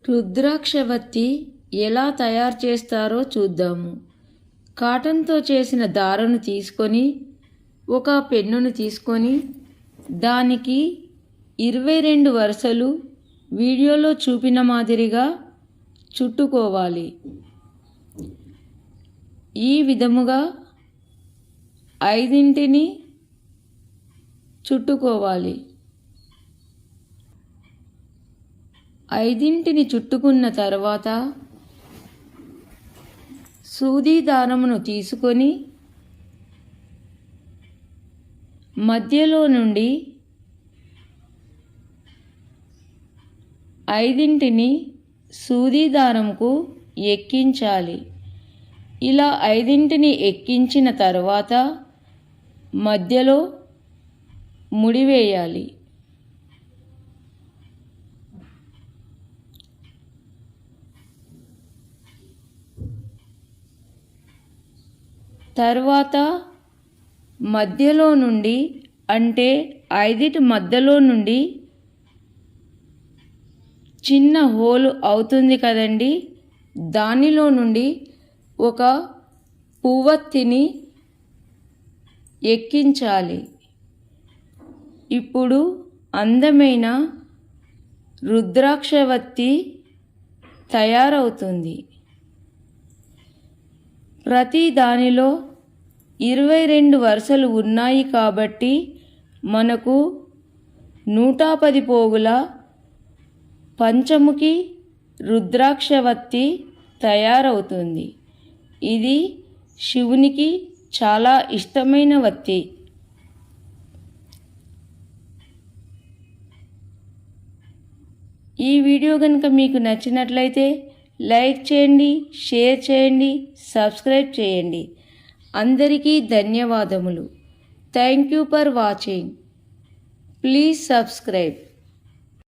రుద్రాక్షవత్తి ఎలా తయారు చేస్తారో చూద్దాము. కాటన్తో చేసిన దారను తీసుకొని ఒక పెన్నును తీసుకొని దానికి 22 వరుసలు వీడియోలో చూపిన మాదిరిగా చుట్టుకోవాలి. ఈ విధముగా 5 చుట్టుకోవాలి. 5 చుట్టుకున్న తర్వాత సూది దారమును తీసుకొని మధ్యలో నుండి 5 సూది దారంకు ఎక్కించాలి. ఇలా 5 ఎక్కించిన తర్వాత మధ్యలో ముడివేయాలి. తర్వాత మధ్యలో నుండి అంటే 5 మధ్యలో నుండి చిన్న హోలు అవుతుంది కదండి, దానిలో నుండి ఒక పువ్వొత్తిని ఎక్కించాలి. ఇప్పుడు అందమైన రుద్రాక్షవత్తి తయారవుతుంది. ప్రతి దానిలో 22 వరుసలు ఉన్నాయి కాబట్టి మనకు 110 పోగుల పంచముఖి రుద్రాక్షవత్తి తయారవుతుంది. ఇది శివునికి చాలా ఇష్టమైన వత్తి. ఈ వీడియో కనుక మీకు నచ్చినట్లయితే లైక్ చేయండి, షేర్ చేయండి, సబ్స్క్రైబ్ చేయండి. అందరికీ ధన్యవాదములు. Thank you for watching. Please subscribe.